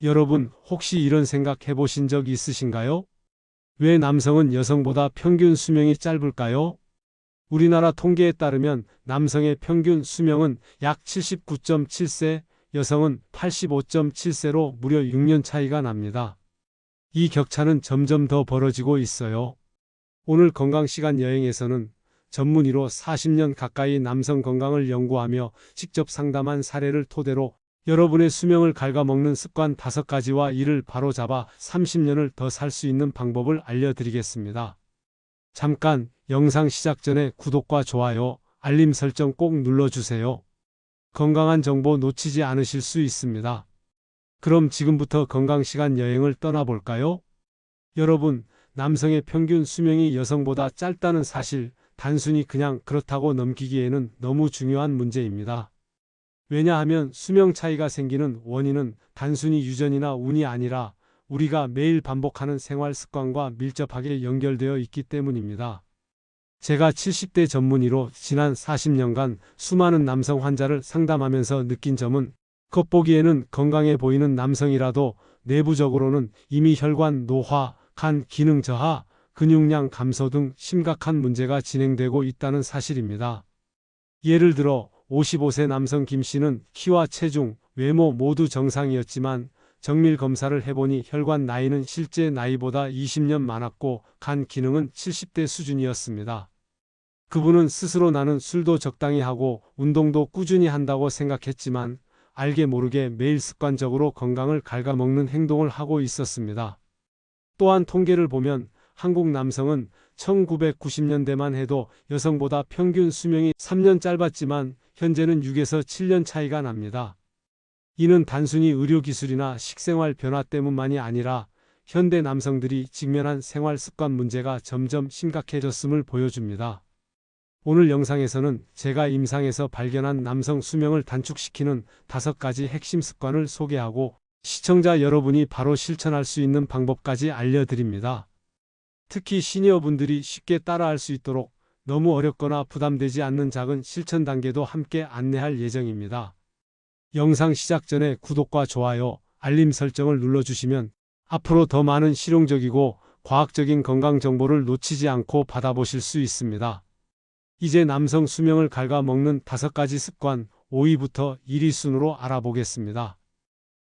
여러분, 혹시 이런 생각 해보신 적 있으신가요? 왜 남성은 여성보다 평균 수명이 짧을까요? 우리나라 통계에 따르면 남성의 평균 수명은 약 79.7세, 여성은 85.7세로 무려 6년 차이가 납니다. 이 격차는 점점 더 벌어지고 있어요. 오늘 건강시간 여행에서는 전문의로 40년 가까이 남성 건강을 연구하며 직접 상담한 사례를 토대로 여러분의 수명을 갉아먹는 습관 5가지와 이를 바로잡아 30년을 더 살 수 있는 방법을 알려드리겠습니다. 잠깐, 영상 시작 전에 구독과 좋아요, 알림 설정 꼭 눌러주세요. 건강한 정보 놓치지 않으실 수 있습니다. 그럼 지금부터 건강시간 여행을 떠나볼까요? 여러분, 남성의 평균 수명이 여성보다 짧다는 사실, 단순히 그냥 그렇다고 넘기기에는 너무 중요한 문제입니다. 왜냐하면 수명 차이가 생기는 원인은 단순히 유전이나 운이 아니라 우리가 매일 반복하는 생활 습관과 밀접하게 연결되어 있기 때문입니다. 제가 70대 전문의로 지난 40년간 수많은 남성 환자를 상담하면서 느낀 점은 겉보기에는 건강해 보이는 남성이라도 내부적으로는 이미 혈관 노화, 간 기능 저하, 근육량 감소 등 심각한 문제가 진행되고 있다는 사실입니다. 예를 들어 55세 남성 김 씨는 키와 체중, 외모 모두 정상이었지만 정밀 검사를 해보니 혈관 나이는 실제 나이보다 20년 많았고 간 기능은 70대 수준이었습니다. 그분은 스스로 나는 술도 적당히 하고 운동도 꾸준히 한다고 생각했지만 알게 모르게 매일 습관적으로 건강을 갉아먹는 행동을 하고 있었습니다. 또한 통계를 보면 한국 남성은 1990년대만 해도 여성보다 평균 수명이 3년 짧았지만 현재는 6에서 7년 차이가 납니다. 이는 단순히 의료기술이나 식생활 변화 때문만이 아니라 현대 남성들이 직면한 생활 습관 문제가 점점 심각해졌음을 보여줍니다. 오늘 영상에서는 제가 임상에서 발견한 남성 수명을 단축시키는 5가지 핵심 습관을 소개하고 시청자 여러분이 바로 실천할 수 있는 방법까지 알려드립니다. 특히 시니어분들이 쉽게 따라할 수 있도록 너무 어렵거나 부담되지 않는 작은 실천 단계도 함께 안내할 예정입니다. 영상 시작 전에 구독과 좋아요, 알림 설정을 눌러주시면 앞으로 더 많은 실용적이고 과학적인 건강 정보를 놓치지 않고 받아보실 수 있습니다. 이제 남성 수명을 갉아먹는 5가지 습관 5위부터 1위 순으로 알아보겠습니다.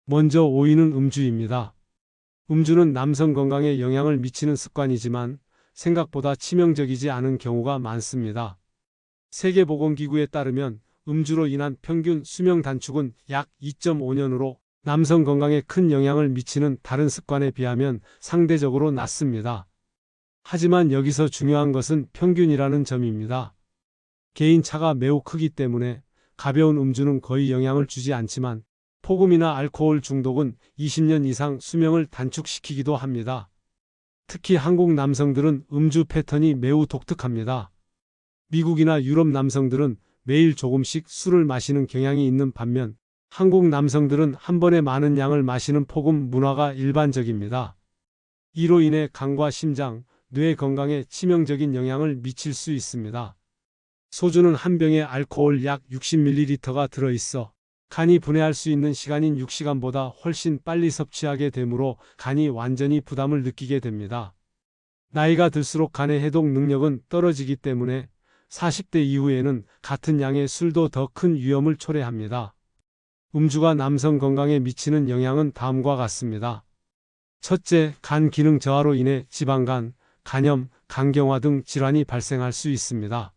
먼저 5위는 음주입니다. 음주는 남성 건강에 영향을 미치는 습관이지만 생각보다 치명적이지 않은 경우가 많습니다. 세계보건기구에 따르면 음주로 인한 평균 수명 단축은 약 2.5년으로 남성 건강에 큰 영향을 미치는 다른 습관에 비하면 상대적으로 낮습니다. 하지만 여기서 중요한 것은 평균이라는 점입니다. 개인차가 매우 크기 때문에 가벼운 음주는 거의 영향을 주지 않지만 폭음이나 알코올 중독은 20년 이상 수명을 단축시키기도 합니다. 특히 한국 남성들은 음주 패턴이 매우 독특합니다. 미국이나 유럽 남성들은 매일 조금씩 술을 마시는 경향이 있는 반면 한국 남성들은 한 번에 많은 양을 마시는 폭음 문화가 일반적입니다. 이로 인해 간과 심장, 뇌 건강에 치명적인 영향을 미칠 수 있습니다. 소주는 한 병에 알코올 약 60ml가 들어있어 간이 분해할 수 있는 시간인 6시간보다 훨씬 빨리 섭취하게 되므로 간이 완전히 부담을 느끼게 됩니다. 나이가 들수록 간의 해독 능력은 떨어지기 때문에 40대 이후에는 같은 양의 술도 더 큰 위험을 초래합니다. 음주가 남성 건강에 미치는 영향은 다음과 같습니다. 첫째, 간 기능 저하로 인해 지방간, 간염, 간경화 등 질환이 발생할 수 있습니다.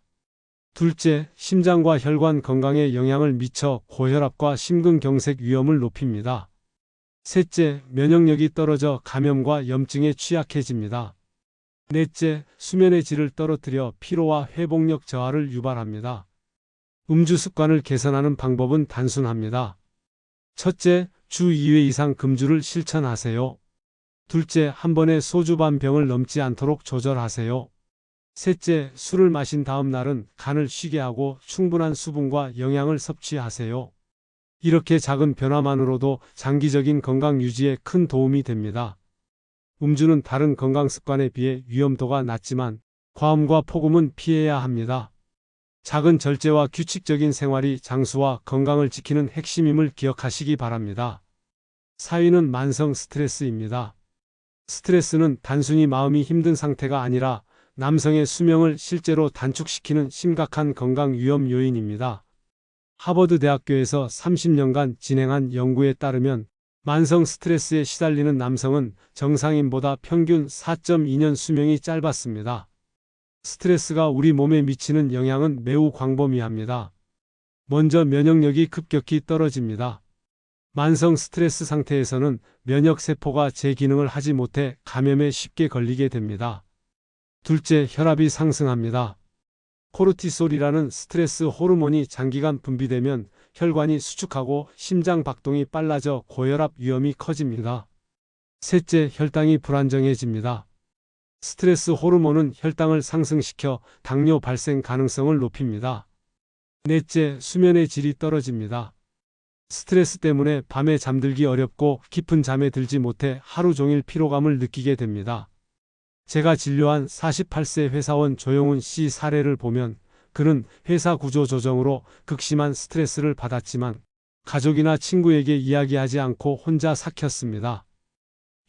둘째, 심장과 혈관 건강에 영향을 미쳐 고혈압과 심근경색 위험을 높입니다. 셋째, 면역력이 떨어져 감염과 염증에 취약해집니다. 넷째, 수면의 질을 떨어뜨려 피로와 회복력 저하를 유발합니다. 음주 습관을 개선하는 방법은 단순합니다. 첫째, 주 2회 이상 금주를 실천하세요. 둘째, 한 번에 소주 반 병을 넘지 않도록 조절하세요. 셋째, 술을 마신 다음 날은 간을 쉬게 하고 충분한 수분과 영양을 섭취하세요. 이렇게 작은 변화만으로도 장기적인 건강 유지에 큰 도움이 됩니다. 음주는 다른 건강 습관에 비해 위험도가 낮지만 과음과 폭음은 피해야 합니다. 작은 절제와 규칙적인 생활이 장수와 건강을 지키는 핵심임을 기억하시기 바랍니다. 4위는 만성 스트레스입니다. 스트레스는 단순히 마음이 힘든 상태가 아니라 남성의 수명을 실제로 단축시키는 심각한 건강 위험 요인입니다. 하버드 대학교에서 30년간 진행한 연구에 따르면 만성 스트레스에 시달리는 남성은 정상인보다 평균 4.2년 수명이 짧았습니다. 스트레스가 우리 몸에 미치는 영향은 매우 광범위합니다. 먼저 면역력이 급격히 떨어집니다. 만성 스트레스 상태에서는 면역세포가 제 기능을 하지 못해 감염에 쉽게 걸리게 됩니다. 둘째, 혈압이 상승합니다. 코르티솔이라는 스트레스 호르몬이 장기간 분비되면 혈관이 수축하고 심장 박동이 빨라져 고혈압 위험이 커집니다. 셋째, 혈당이 불안정해집니다. 스트레스 호르몬은 혈당을 상승시켜 당뇨 발생 가능성을 높입니다. 넷째, 수면의 질이 떨어집니다. 스트레스 때문에 밤에 잠들기 어렵고 깊은 잠에 들지 못해 하루 종일 피로감을 느끼게 됩니다. 제가 진료한 48세 회사원 조용훈 씨 사례를 보면 그는 회사 구조 조정으로 극심한 스트레스를 받았지만 가족이나 친구에게 이야기하지 않고 혼자 삭혔습니다.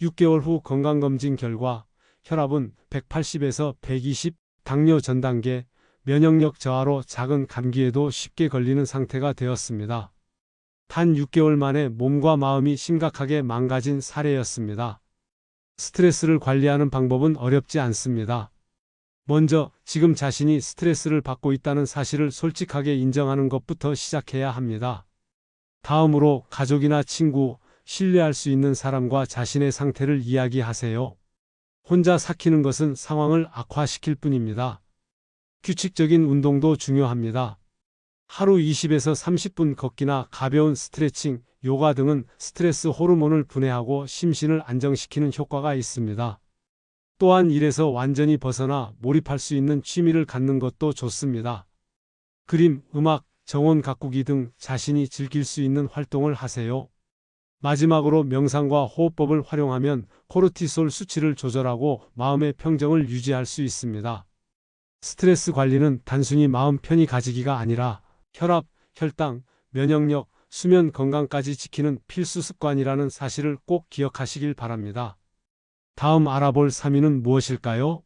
6개월 후 건강검진 결과 혈압은 180에서 120, 당뇨 전 단계, 면역력 저하로 작은 감기에도 쉽게 걸리는 상태가 되었습니다. 단 6개월 만에 몸과 마음이 심각하게 망가진 사례였습니다. 스트레스를 관리하는 방법은 어렵지 않습니다. 먼저 지금 자신이 스트레스를 받고 있다는 사실을 솔직하게 인정하는 것부터 시작해야 합니다. 다음으로 가족이나 친구, 신뢰할 수 있는 사람과 자신의 상태를 이야기하세요. 혼자 삭히는 것은 상황을 악화시킬 뿐입니다. 규칙적인 운동도 중요합니다. 하루 20에서 30분 걷기나 가벼운 스트레칭, 요가 등은 스트레스 호르몬을 분해하고 심신을 안정시키는 효과가 있습니다. 또한 일에서 완전히 벗어나 몰입할 수 있는 취미를 갖는 것도 좋습니다. 그림, 음악, 정원 가꾸기 등 자신이 즐길 수 있는 활동을 하세요. 마지막으로 명상과 호흡법을 활용하면 코르티솔 수치를 조절하고 마음의 평정을 유지할 수 있습니다. 스트레스 관리는 단순히 마음 편히 가지기가 아니라 혈압, 혈당, 면역력, 수면 건강까지 지키는 필수 습관이라는 사실을 꼭 기억하시길 바랍니다. 다음 알아볼 3위는 무엇일까요?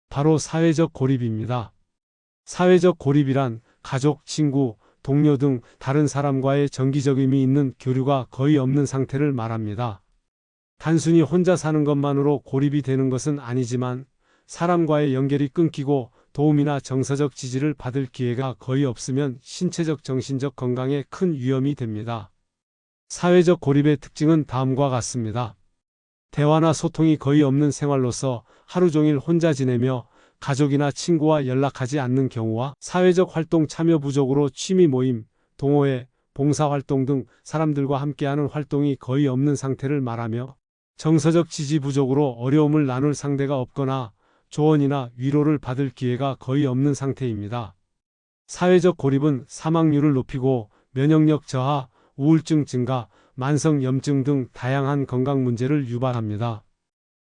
바로 사회적 고립입니다. 사회적 고립이란 가족, 친구, 동료 등 다른 사람과의 정기적 의미 있는 교류가 거의 없는 상태를 말합니다. 단순히 혼자 사는 것만으로 고립이 되는 것은 아니지만 사람과의 연결이 끊기고 도움이나 정서적 지지를 받을 기회가 거의 없으면 신체적, 정신적 건강에 큰 위험이 됩니다. 사회적 고립의 특징은 다음과 같습니다. 대화나 소통이 거의 없는 생활로서 하루 종일 혼자 지내며 가족이나 친구와 연락하지 않는 경우와 사회적 활동 참여 부족으로 취미 모임, 동호회, 봉사활동 등 사람들과 함께하는 활동이 거의 없는 상태를 말하며 정서적 지지 부족으로 어려움을 나눌 상대가 없거나 조언이나 위로를 받을 기회가 거의 없는 상태입니다. 사회적 고립은 사망률을 높이고 면역력 저하, 우울증 증가, 만성 염증 등 다양한 건강 문제를 유발합니다.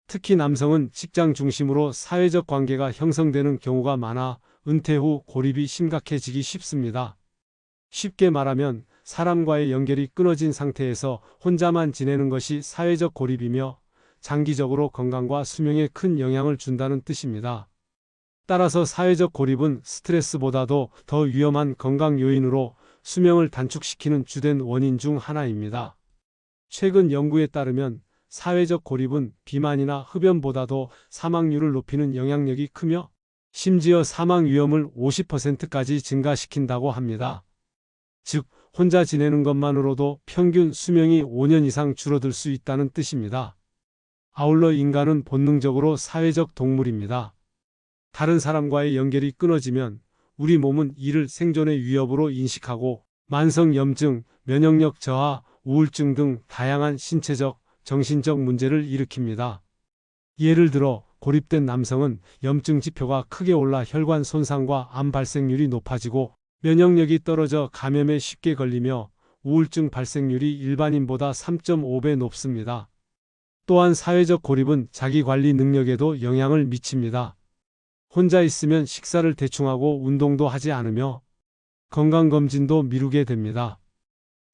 특히 남성은 직장 중심으로 사회적 관계가 형성되는 경우가 많아 은퇴 후 고립이 심각해지기 쉽습니다. 쉽게 말하면 사람과의 연결이 끊어진 상태에서 혼자만 지내는 것이 사회적 고립이며 장기적으로 건강과 수명에 큰 영향을 준다는 뜻입니다. 따라서 사회적 고립은 스트레스보다도 더 위험한 건강 요인으로 수명을 단축시키는 주된 원인 중 하나입니다. 최근 연구에 따르면 사회적 고립은 비만이나 흡연보다도 사망률을 높이는 영향력이 크며 심지어 사망 위험을 50%까지 증가시킨다고 합니다. 즉, 혼자 지내는 것만으로도 평균 수명이 5년 이상 줄어들 수 있다는 뜻입니다. 아울러 인간은 본능적으로 사회적 동물입니다. 다른 사람과의 연결이 끊어지면 우리 몸은 이를 생존의 위협으로 인식하고 만성 염증, 면역력 저하, 우울증 등 다양한 신체적, 정신적 문제를 일으킵니다. 예를 들어 고립된 남성은 염증 지표가 크게 올라 혈관 손상과 암 발생률이 높아지고 면역력이 떨어져 감염에 쉽게 걸리며 우울증 발생률이 일반인보다 3.5배 높습니다. 또한 사회적 고립은 자기관리 능력에도 영향을 미칩니다. 혼자 있으면 식사를 대충 하고 운동도 하지 않으며 건강검진도 미루게 됩니다.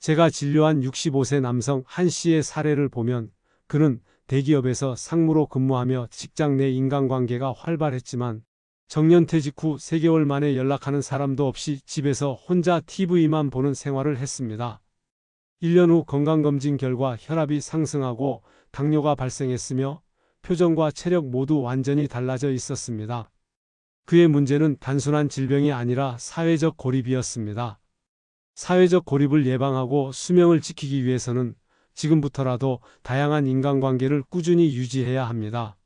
제가 진료한 65세 남성 한 씨의 사례를 보면 그는 대기업에서 상무로 근무하며 직장 내 인간관계가 활발했지만 정년퇴직 후 3개월 만에 연락하는 사람도 없이 집에서 혼자 TV만 보는 생활을 했습니다. 1년 후 건강검진 결과 혈압이 상승하고 당뇨가 발생했으며 표정과 체력 모두 완전히 달라져 있었습니다. 그의 문제는 단순한 질병이 아니라 사회적 고립이었습니다. 사회적 고립을 예방하고 수명을 지키기 위해서는 지금부터라도 다양한 인간관계를 꾸준히 유지해야 합니다.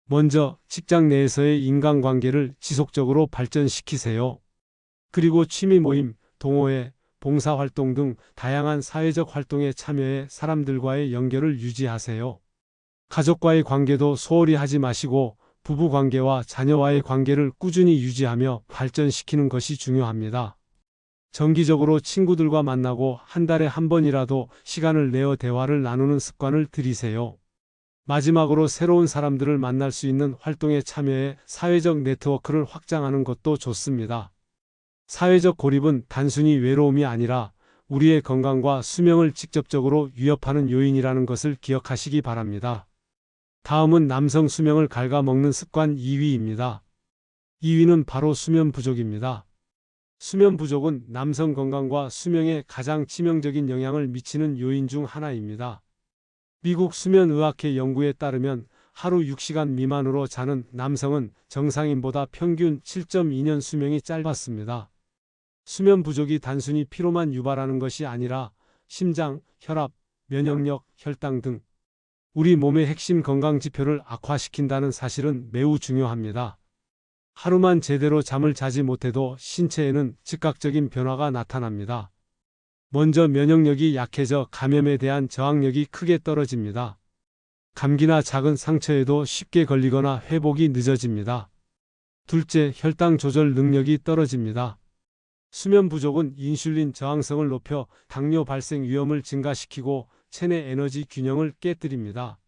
먼저 직장 내에서의 인간관계를 지속적으로 발전시키세요. 그리고 취미 모임, 동호회, 봉사활동 등 다양한 사회적 활동에 참여해 사람들과의 연결을 유지하세요. 가족과의 관계도 소홀히 하지 마시고 부부관계와 자녀와의 관계를 꾸준히 유지하며 발전시키는 것이 중요합니다. 정기적으로 친구들과 만나고 한 달에 한 번이라도 시간을 내어 대화를 나누는 습관을 들이세요. 마지막으로 새로운 사람들을 만날 수 있는 활동에 참여해 사회적 네트워크를 확장하는 것도 좋습니다. 사회적 고립은 단순히 외로움이 아니라 우리의 건강과 수명을 직접적으로 위협하는 요인이라는 것을 기억하시기 바랍니다. 다음은 남성 수명을 갉아먹는 습관 2위입니다. 2위는 바로 수면 부족입니다. 수면 부족은 남성 건강과 수명에 가장 치명적인 영향을 미치는 요인 중 하나입니다. 미국 수면의학회 연구에 따르면 하루 6시간 미만으로 자는 남성은 정상인보다 평균 7.2년 수명이 짧았습니다. 수면 부족이 단순히 피로만 유발하는 것이 아니라 심장, 혈압, 면역력, 혈당 등 우리 몸의 핵심 건강 지표를 악화시킨다는 사실은 매우 중요합니다. 하루만 제대로 잠을 자지 못해도 신체에는 즉각적인 변화가 나타납니다. 먼저 면역력이 약해져 감염에 대한 저항력이 크게 떨어집니다. 감기나 작은 상처에도 쉽게 걸리거나 회복이 늦어집니다. 둘째, 혈당 조절 능력이 떨어집니다. 수면 부족은 인슐린 저항성을 높여 당뇨 발생 위험을 증가시키고 체내 에너지 균형을 깨뜨립니다.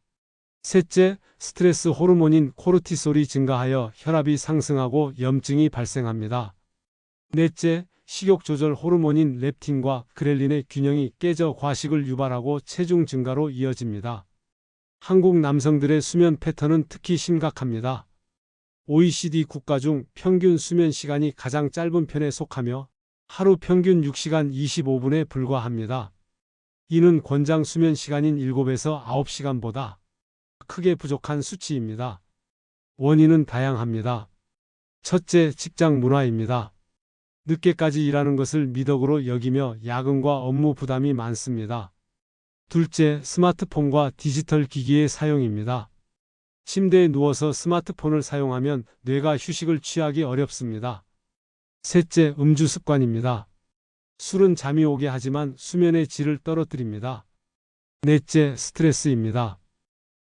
셋째, 스트레스 호르몬인 코르티솔이 증가하여 혈압이 상승하고 염증이 발생합니다. 넷째, 식욕 조절 호르몬인 렙틴과 그렐린의 균형이 깨져 과식을 유발하고 체중 증가로 이어집니다. 한국 남성들의 수면 패턴은 특히 심각합니다. OECD 국가 중 평균 수면 시간이 가장 짧은 편에 속하며 하루 평균 6시간 25분에 불과합니다. 이는 권장 수면 시간인 7에서 9시간보다 크게 부족한 수치입니다. 원인은 다양합니다. 첫째, 직장 문화입니다. 늦게까지 일하는 것을 미덕으로 여기며 야근과 업무 부담이 많습니다. 둘째, 스마트폰과 디지털 기기의 사용입니다. 침대에 누워서 스마트폰을 사용하면 뇌가 휴식을 취하기 어렵습니다. 셋째, 음주 습관입니다. 술은 잠이 오게 하지만 수면의 질을 떨어뜨립니다. 넷째, 스트레스입니다.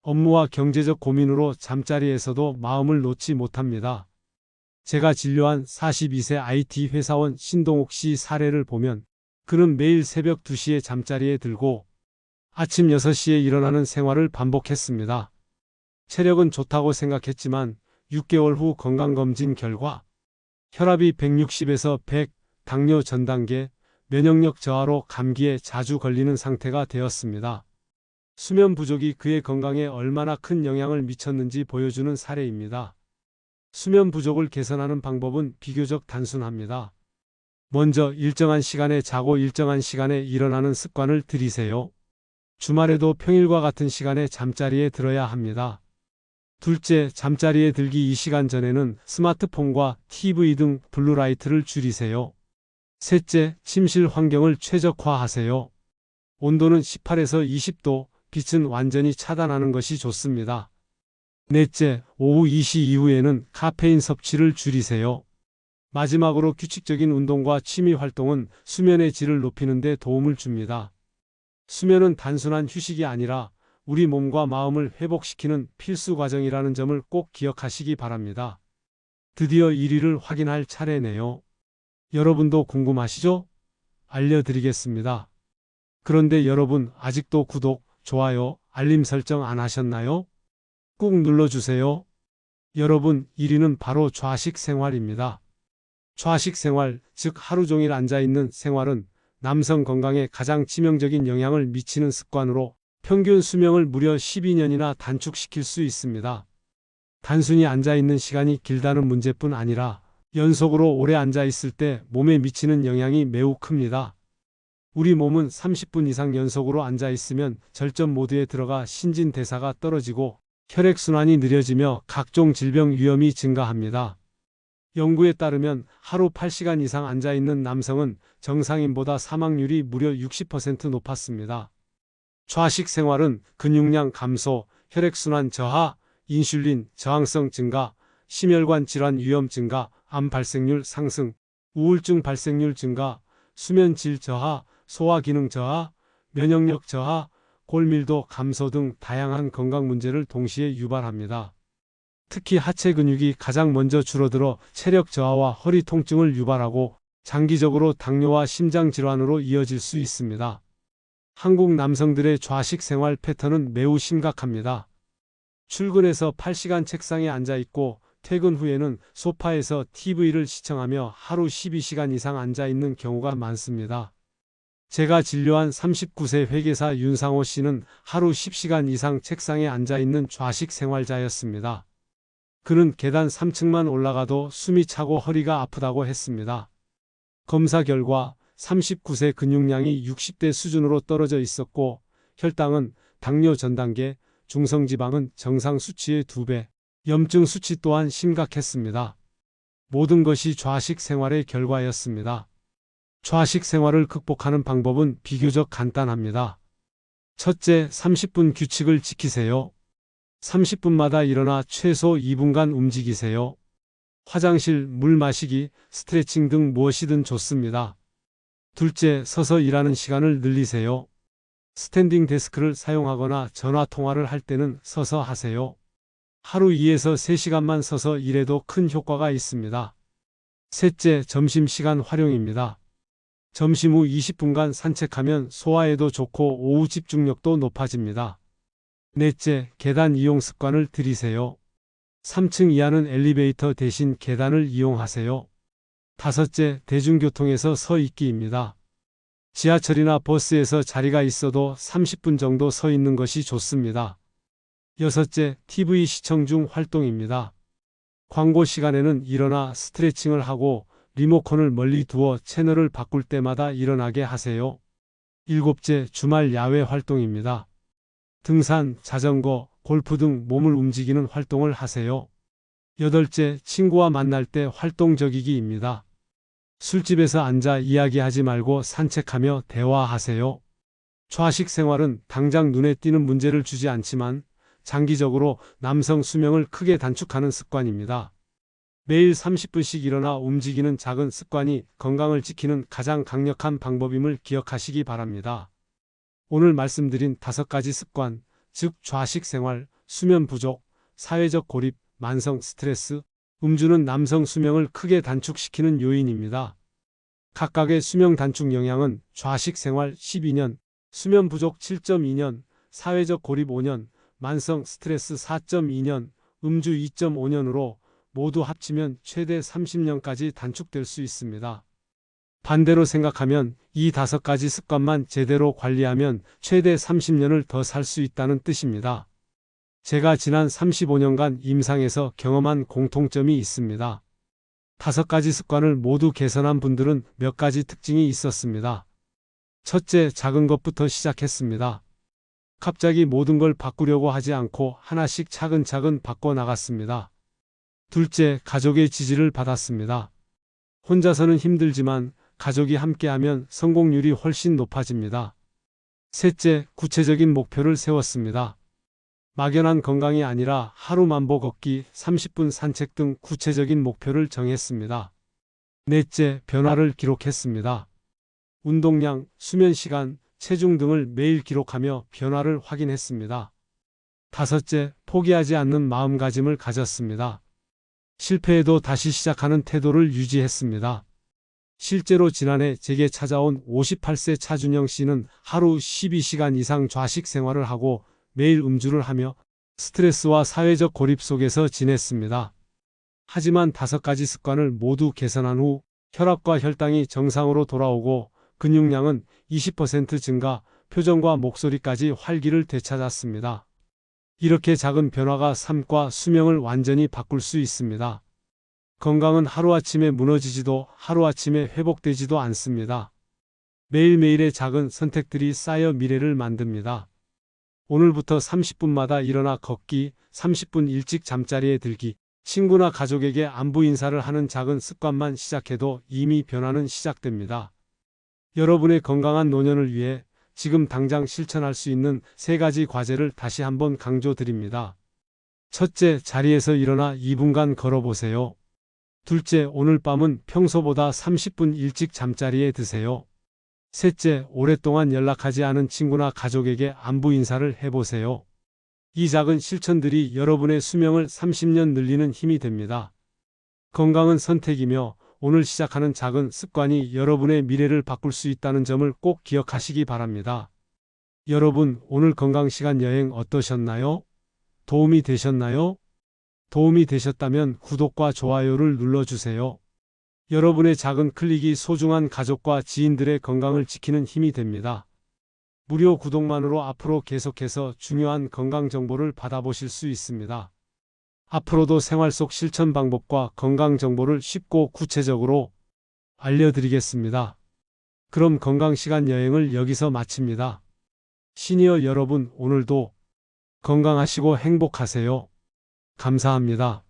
업무와 경제적 고민으로 잠자리에서도 마음을 놓지 못합니다. 제가 진료한 42세 IT 회사원 신동욱 씨 사례를 보면 그는 매일 새벽 2시에 잠자리에 들고 아침 6시에 일어나는 생활을 반복했습니다. 체력은 좋다고 생각했지만 6개월 후 건강검진 결과 혈압이 160에서 100, 당뇨 전 단계, 면역력 저하로 감기에 자주 걸리는 상태가 되었습니다. 수면 부족이 그의 건강에 얼마나 큰 영향을 미쳤는지 보여주는 사례입니다. 수면 부족을 개선하는 방법은 비교적 단순합니다. 먼저 일정한 시간에 자고 일정한 시간에 일어나는 습관을 들이세요. 주말에도 평일과 같은 시간에 잠자리에 들어야 합니다. 둘째, 잠자리에 들기 2시간 전에는 스마트폰과 TV 등 블루라이트를 줄이세요. 셋째, 침실 환경을 최적화하세요. 온도는 18에서 20도, 빛은 완전히 차단하는 것이 좋습니다. 넷째, 오후 2시 이후에는 카페인 섭취를 줄이세요. 마지막으로 규칙적인 운동과 취미 활동은 수면의 질을 높이는 데 도움을 줍니다. 수면은 단순한 휴식이 아니라 우리 몸과 마음을 회복시키는 필수 과정이라는 점을 꼭 기억하시기 바랍니다. 드디어 1위를 확인할 차례네요. 여러분도 궁금하시죠? 알려드리겠습니다. 그런데 여러분 아직도 구독, 좋아요, 알림 설정 안 하셨나요? 꾹 눌러주세요. 여러분, 1위는 바로 좌식 생활입니다. 좌식 생활, 즉 하루 종일 앉아있는 생활은 남성 건강에 가장 치명적인 영향을 미치는 습관으로 평균 수명을 무려 12년이나 단축시킬 수 있습니다. 단순히 앉아있는 시간이 길다는 문제뿐 아니라 연속으로 오래 앉아있을 때 몸에 미치는 영향이 매우 큽니다. 우리 몸은 30분 이상 연속으로 앉아있으면 절전 모드에 들어가 신진대사가 떨어지고 혈액순환이 느려지며 각종 질병 위험이 증가합니다. 연구에 따르면 하루 8시간 이상 앉아있는 남성은 정상인보다 사망률이 무려 60% 높았습니다. 좌식 생활은 근육량 감소, 혈액순환 저하, 인슐린 저항성 증가, 심혈관 질환 위험 증가, 암 발생률 상승, 우울증 발생률 증가, 수면 질 저하, 소화 기능 저하, 면역력 저하, 골밀도 감소 등 다양한 건강 문제를 동시에 유발합니다. 특히 하체 근육이 가장 먼저 줄어들어 체력 저하와 허리 통증을 유발하고 장기적으로 당뇨와 심장 질환으로 이어질 수 있습니다. 한국 남성들의 좌식 생활 패턴은 매우 심각합니다. 출근해서 8시간 책상에 앉아 있고 퇴근 후에는 소파에서 TV를 시청하며 하루 12시간 이상 앉아 있는 경우가 많습니다. 제가 진료한 39세 회계사 윤상호 씨는 하루 10시간 이상 책상에 앉아 있는 좌식 생활자였습니다. 그는 계단 3층만 올라가도 숨이 차고 허리가 아프다고 했습니다. 검사 결과 39세 근육량이 60대 수준으로 떨어져 있었고 혈당은 당뇨 전 단계, 중성지방은 정상 수치의 2배, 염증 수치 또한 심각했습니다. 모든 것이 좌식 생활의 결과였습니다. 좌식 생활을 극복하는 방법은 비교적 간단합니다. 첫째, 30분 규칙을 지키세요. 30분마다 일어나 최소 2분간 움직이세요. 화장실, 물 마시기, 스트레칭 등 무엇이든 좋습니다. 둘째, 서서 일하는 시간을 늘리세요. 스탠딩 데스크를 사용하거나 전화 통화를 할 때는 서서 하세요. 하루 2에서 3시간만 서서 일해도 큰 효과가 있습니다. 셋째, 점심시간 활용입니다. 점심 후 20분간 산책하면 소화에도 좋고 오후 집중력도 높아집니다. 넷째, 계단 이용 습관을 들이세요. 3층 이하는 엘리베이터 대신 계단을 이용하세요. 다섯째, 대중교통에서 서 있기입니다. 지하철이나 버스에서 자리가 있어도 30분 정도 서 있는 것이 좋습니다. 여섯째, TV 시청 중 활동입니다. 광고 시간에는 일어나 스트레칭을 하고 리모컨을 멀리 두어 채널을 바꿀 때마다 일어나게 하세요. 일곱째, 주말 야외 활동입니다. 등산, 자전거, 골프 등 몸을 움직이는 활동을 하세요. 여덟째, 친구와 만날 때 활동적이기입니다. 술집에서 앉아 이야기하지 말고 산책하며 대화하세요. 좌식 생활은 당장 눈에 띄는 문제를 주지 않지만 장기적으로 남성 수명을 크게 단축하는 습관입니다. 매일 30분씩 일어나 움직이는 작은 습관이 건강을 지키는 가장 강력한 방법임을 기억하시기 바랍니다. 오늘 말씀드린 5가지 습관, 즉 좌식 생활, 수면 부족, 사회적 고립, 만성 스트레스, 음주는 남성 수명을 크게 단축시키는 요인입니다. 각각의 수명 단축 영향은 좌식 생활 12년, 수면 부족 7.2년, 사회적 고립 5년, 만성 스트레스 4.2년, 음주 2.5년으로 모두 합치면 최대 30년까지 단축될 수 있습니다. 반대로 생각하면 이 5가지 습관만 제대로 관리하면 최대 30년을 더 살 수 있다는 뜻입니다. 제가 지난 35년간 임상에서 경험한 공통점이 있습니다. 5가지 습관을 모두 개선한 분들은 몇 가지 특징이 있었습니다. 첫째, 작은 것부터 시작했습니다. 갑자기 모든 걸 바꾸려고 하지 않고 하나씩 차근차근 바꿔나갔습니다. 둘째, 가족의 지지를 받았습니다. 혼자서는 힘들지만 가족이 함께하면 성공률이 훨씬 높아집니다. 셋째, 구체적인 목표를 세웠습니다. 막연한 건강이 아니라 하루 만보 걷기, 30분 산책 등 구체적인 목표를 정했습니다. 넷째, 변화를 기록했습니다. 운동량, 수면 시간, 체중 등을 매일 기록하며 변화를 확인했습니다. 다섯째, 포기하지 않는 마음가짐을 가졌습니다. 실패해도 다시 시작하는 태도를 유지했습니다. 실제로 지난해 제게 찾아온 58세 차준영 씨는 하루 12시간 이상 좌식 생활을 하고 매일 음주를 하며 스트레스와 사회적 고립 속에서 지냈습니다. 하지만 5가지 습관을 모두 개선한 후 혈압과 혈당이 정상으로 돌아오고 근육량은 20% 증가, 표정과 목소리까지 활기를 되찾았습니다. 이렇게 작은 변화가 삶과 수명을 완전히 바꿀 수 있습니다. 건강은 하루아침에 무너지지도 하루아침에 회복되지도 않습니다. 매일매일의 작은 선택들이 쌓여 미래를 만듭니다. 오늘부터 30분마다 일어나 걷기, 30분 일찍 잠자리에 들기, 친구나 가족에게 안부 인사를 하는 작은 습관만 시작해도 이미 변화는 시작됩니다. 여러분의 건강한 노년을 위해 지금 당장 실천할 수 있는 3가지 과제를 다시 한번 강조드립니다. 첫째, 자리에서 일어나 2분간 걸어보세요. 둘째, 오늘 밤은 평소보다 30분 일찍 잠자리에 드세요. 셋째, 오랫동안 연락하지 않은 친구나 가족에게 안부 인사를 해보세요. 이 작은 실천들이 여러분의 수명을 30년 늘리는 힘이 됩니다. 건강은 선택이며 오늘 시작하는 작은 습관이 여러분의 미래를 바꿀 수 있다는 점을 꼭 기억하시기 바랍니다. 여러분, 오늘 건강시간 여행 어떠셨나요? 도움이 되셨나요? 도움이 되셨다면 구독과 좋아요를 눌러주세요. 여러분의 작은 클릭이 소중한 가족과 지인들의 건강을 지키는 힘이 됩니다. 무료 구독만으로 앞으로 계속해서 중요한 건강 정보를 받아보실 수 있습니다. 앞으로도 생활 속 실천 방법과 건강 정보를 쉽고 구체적으로 알려드리겠습니다. 그럼 건강시간 여행을 여기서 마칩니다. 시니어 여러분, 오늘도 건강하시고 행복하세요. 감사합니다.